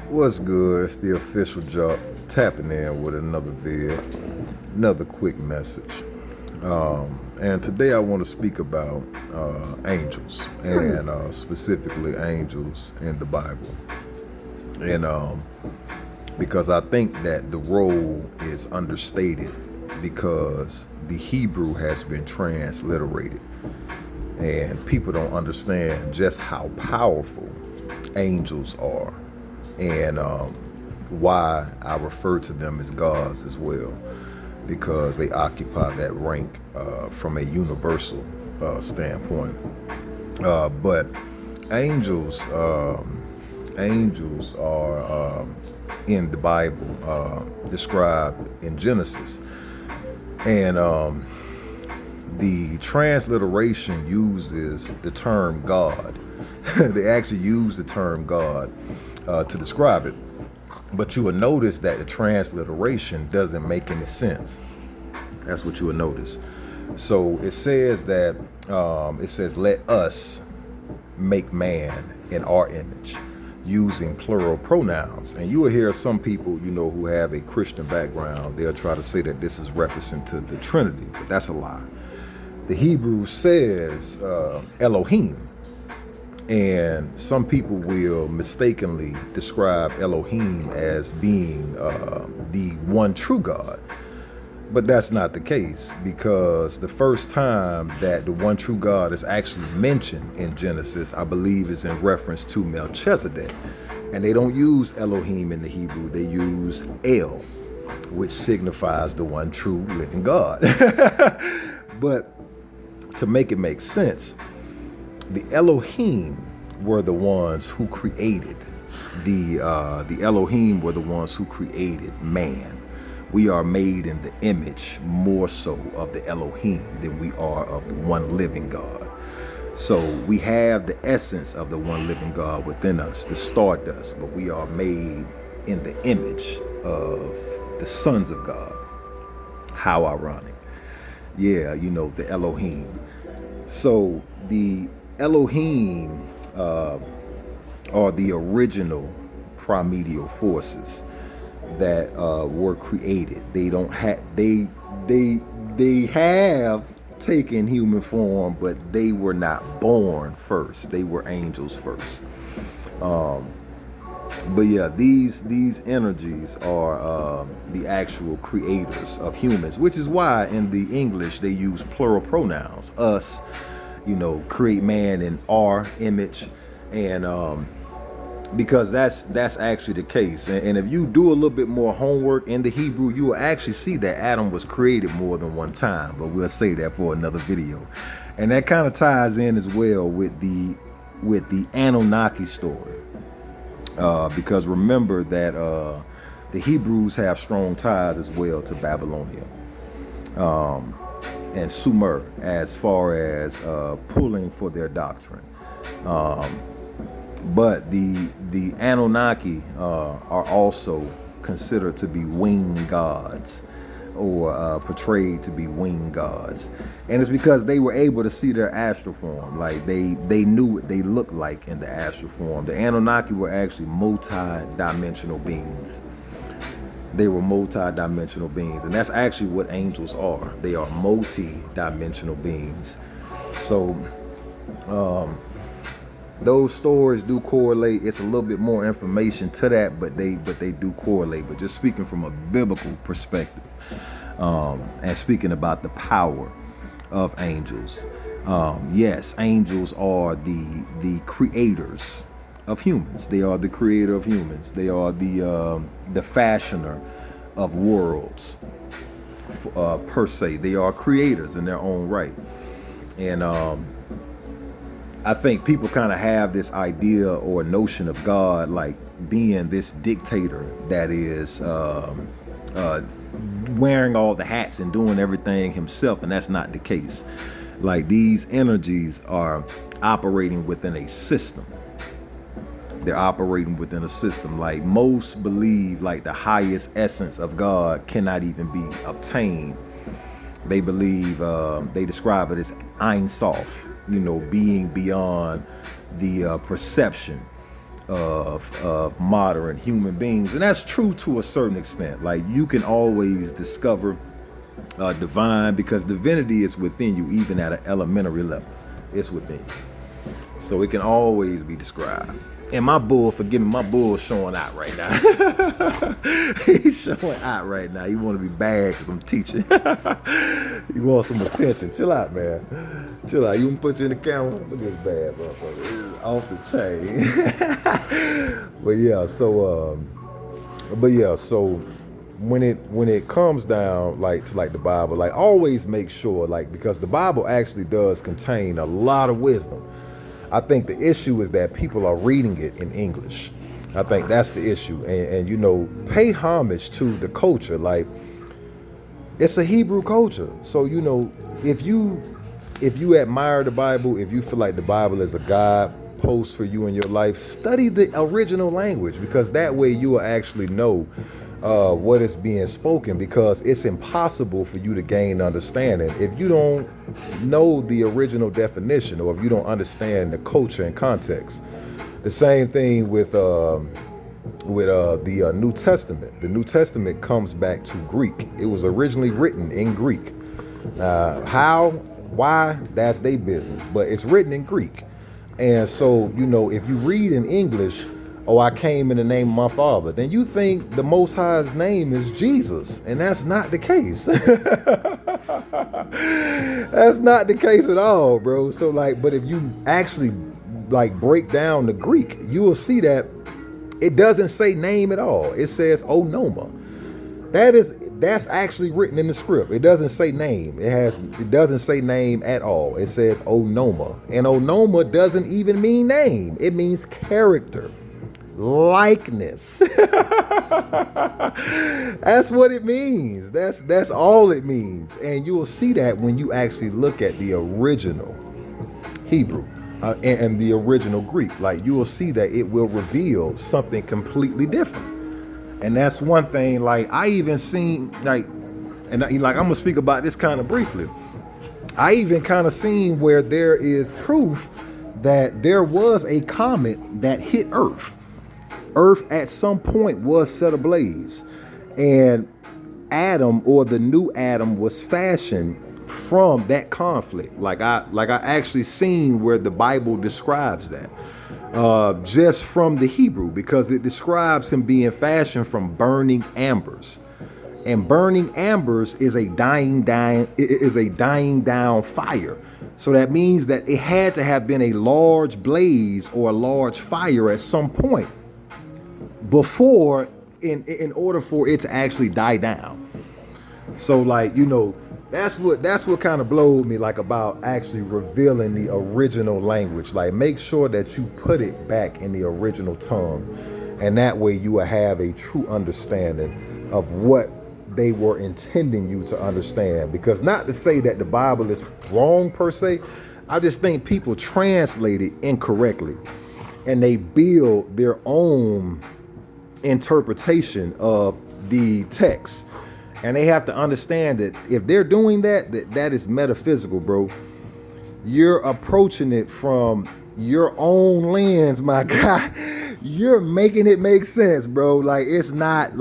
What's good? It's the official job tapping in with another vid, another quick message. And today I want to speak about angels and specifically angels in the Bible. And because I think that the role is understated because the Hebrew has been transliterated and people don't understand just how powerful angels are and why I refer to them as gods as well, because they occupy that rank from a universal standpoint. But angels, angels are in the Bible described in Genesis, and the transliteration uses the term God. They actually use the term God to describe it. But you will notice that the transliteration doesn't make any sense. That's what you will notice. So it says that, let us make man in our image, using plural pronouns. And you will hear some people, who have a Christian background, they'll try to say that this is referencing to the Trinity, but that's a lie. The Hebrew says Elohim. And some people will mistakenly describe Elohim as being the one true God. But that's not the case, because the first time that the one true God is actually mentioned in Genesis, I believe, is in reference to Melchizedek. And they don't use Elohim in the Hebrew, they use El, which signifies the one true living God. But to make it make sense, the Elohim were the ones who created the Elohim were the ones who created man. We are made in the image more so of the Elohim than we are of the one living God. So we have the essence of the one living God within us, the stardust, but we are made in the image of the sons of God. How ironic. Yeah, the Elohim. So the Elohim are the original primordial forces that were created. They don't have they have taken human form, but they were not born first. They were angels first. But yeah, these energies are the actual creators of humans, which is why in the English they use plural pronouns. Us, create man in our image, and because that's actually the case. And if you do a little bit more homework in the Hebrew, you will actually see that Adam was created more than one time. But we'll say that for another video. And that kind of ties in as well with the Anunnaki story. Because remember that the Hebrews have strong ties as well to Babylonia and Sumer as far as pulling for their doctrine. But the Anunnaki are also considered to be winged gods, or portrayed to be winged gods. And it's because they were able to see their astral form. Like they knew what they looked like in the astral form. The Anunnaki were actually multi-dimensional beings. They were multi-dimensional beings. And that's actually what angels are. They are multi-dimensional beings. So those stories do correlate. It's a little bit more information to that, but they do correlate. But just speaking from a biblical perspective, and speaking about the power of angels, yes, angels are the creators of humans. They are the creator of humans. They are the fashioner of worlds, per se. They are creators in their own right. And I think people kind of have this idea or notion of God like being this dictator that is wearing all the hats and doing everything himself, and that's not the case. Like, these energies are operating within a system. They're operating within a system. Like, most believe like the highest essence of God cannot even be obtained. They believe, they describe it as Ein Sof, being beyond the perception of modern human beings. And that's true to a certain extent. Like, you can always discover divine, because divinity is within you, even at an elementary level. It's within you. So it can always be described. And my bull, forgive me, my bull's showing out right now. He's showing out right now. You want to be bad because I'm teaching. You want some attention. Chill out, man. Chill out. You want to put you in the camera? Look at this bad motherfucker. It's off the chain. But yeah, so when it comes down to the Bible, like, always make sure, like, because the Bible actually does contain a lot of wisdom. I think the issue is that people are reading it in English. I think that's the issue. And you know, pay homage to the culture. Like, it's a Hebrew culture. So, you know, if you admire the Bible, if you feel like the Bible is a guidepost for you in your life, study the original language, because that way you will actually know what is being spoken, because it's impossible for you to gain understanding if you don't know the original definition, or if you don't understand the culture and context. The same thing with the New Testament. The New Testament comes back to Greek. It was originally written in Greek. How, why, that's their business, but it's written in Greek. And so, you know, if you read in English, "Oh, I came in the name of my Father," then you think the Most High's name is Jesus, and that's not the case. That's not the case at all, bro. So, like, but if you actually, like, break down the Greek, you will see that it doesn't say name at all. It says onoma. That's actually written in the script. It doesn't say name. It doesn't say name at all. It says onoma, and onoma doesn't even mean name. It means character. Likeness. That's what it means. That's all it means. And you will see that when you actually look at the original Hebrew and the original Greek. Like, you will see that it will reveal something completely different. And that's one thing, like, I even seen, like, and I'm gonna speak about this kind of briefly. I even kind of seen where there is proof that there was a comet that hit Earth. Earth at some point was set ablaze, and Adam, or the new Adam, was fashioned from that conflict. Like I actually seen where the Bible describes that, just from the Hebrew, because it describes him being fashioned from burning ambers, and burning ambers is a dying down fire. So that means that it had to have been a large blaze or a large fire at some point before, in order for it to actually die down. So, like, you know, that's what kind of blowed me, like, about actually revealing the original language. Like, make sure that you put it back in the original tongue, and that way you will have a true understanding of what they were intending you to understand. Because, not to say that the Bible is wrong per se, I just think people translate it incorrectly, and they build their own interpretation of the text. And they have to understand that if they're doing that is metaphysical, bro. You're approaching it from your own lens, my guy. You're making it make sense, bro. Like, it's not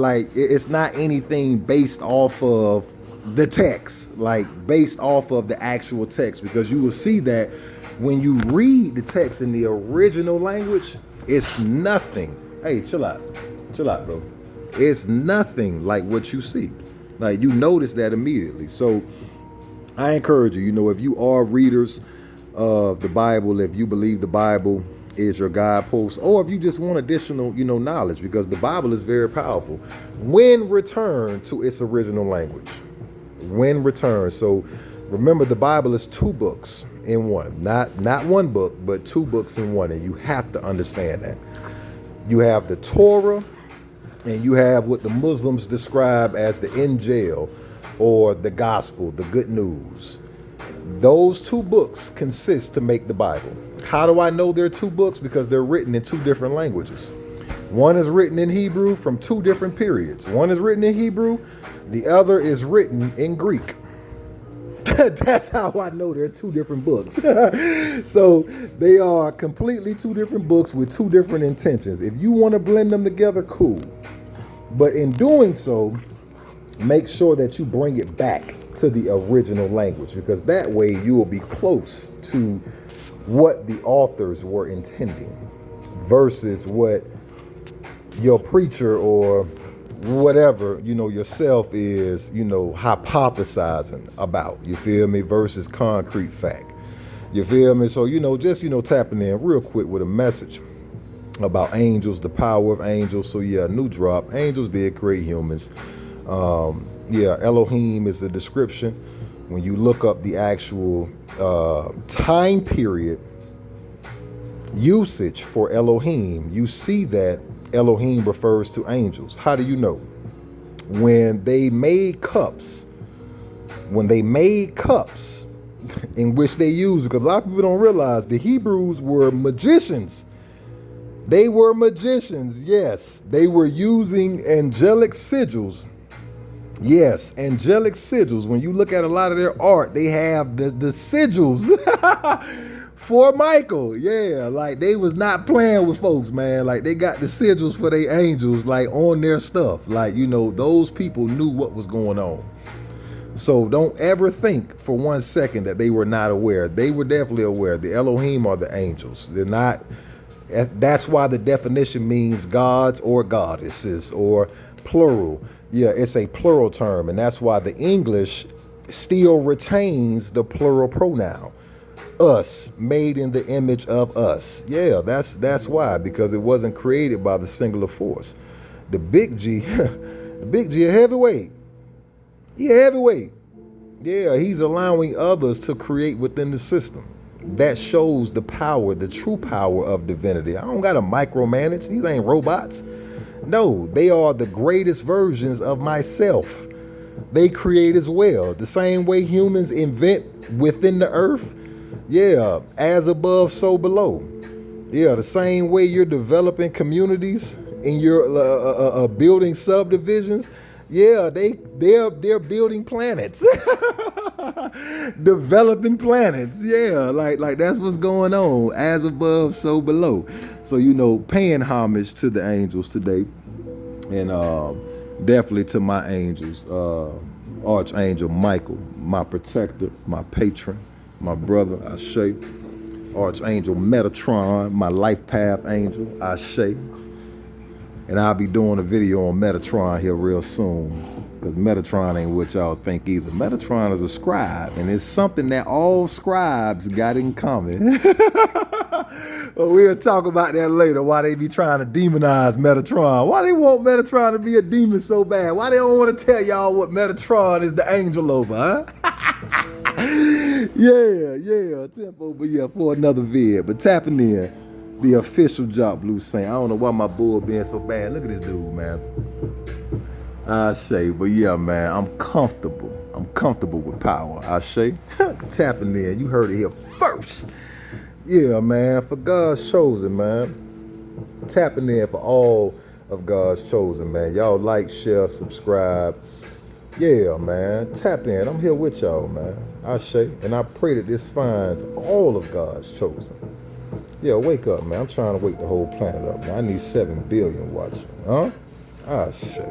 anything based off of the text, like based off of the actual text, because you will see that when you read the text in the original language, it's nothing. Hey, chill out, bro. It's nothing like what you see. Like, you notice that immediately. So I encourage you, you know, if you are readers of the Bible, if you believe the Bible is your guidepost, or if you just want additional, you know, knowledge, because the Bible is very powerful, when returned to its original language. When returned. So remember, the Bible is 2 books in one. Not one book, but 2 books in one. And you have to understand that. You have the Torah, and you have what the Muslims describe as the Injil, or the gospel, the good news. Those 2 books consist to make the Bible. How do I know they're 2 books? Because they're written in 2 different languages. One is written in Hebrew from 2 different periods. One is written in Hebrew, the other is written in Greek. That's how I know they're two different books. So they are completely two different books with two different intentions. If you want to blend them together, cool. But in doing so, make sure that you bring it back to the original language, because that way you will be close to what the authors were intending versus what your preacher or whatever, yourself is, hypothesizing about, you feel me, versus concrete fact. You feel me? So, just, tapping in real quick with a message about angels, the power of angels. So yeah, new drop. Angels did create humans. Elohim is the description. When you look up the actual time period usage for Elohim, you see that Elohim refers to angels. How do you know? When they made cups in which they used, because a lot of people don't realize the Hebrews were magicians. They were magicians, yes. They were using angelic sigils. Yes, angelic sigils. When you look at a lot of their art, they have the sigils for Michael. Yeah, like they was not playing with folks, man. Like they got the sigils for their angels, like on their stuff. Like, those people knew what was going on. So don't ever think for 1 second that they were not aware. They were definitely aware. The Elohim are the angels. They're not. That's why the definition means gods or goddesses or plural. Yeah, it's a plural term, and that's why the English still retains the plural pronoun. Us, made in the image of us. Yeah, that's why, because it wasn't created by the singular force. The big G, the big G, a heavyweight. Yeah, heavyweight. Yeah, he's allowing others to create within the system. That shows the power, the true power of divinity. I don't got to micromanage. These ain't robots. No, they are the greatest versions of myself. They create as well. The same way humans invent within the earth. Yeah, as above, so below. Yeah, the same way you're developing communities and you're building subdivisions. Yeah, they're building planets. Developing planets. Yeah, like that's what's going on. As above, so below. So, paying homage to the angels today. And definitely to my angels. Archangel Michael, my protector, my patron, my brother, Ashe. Archangel Metatron, my life path angel, Ashe. And I'll be doing a video on Metatron here real soon, because Metatron ain't what y'all think either. Metatron is a scribe, and it's something that all scribes got in common. But we'll talk about that later, why they be trying to demonize Metatron. Why they want Metatron to be a demon so bad? Why they don't want to tell y'all what Metatron is the angel over, huh? Yeah, tempo, but yeah, for another vid. But tapping in. The official Jock Blue Saint. I don't know why my bull being so bad. Look at this dude, man. I say, but yeah, man, I'm comfortable. I'm comfortable with power. I say, tapping in. You heard it here first. Yeah, man, for God's chosen, man. Tapping in for all of God's chosen, man. Y'all like, share, subscribe. Yeah, man, tap in. I'm here with y'all, man. I say, and I pray that this finds all of God's chosen. Yeah, wake up, man. I'm trying to wake the whole planet up, man. I need 7 billion watching. Huh? Ah, shit.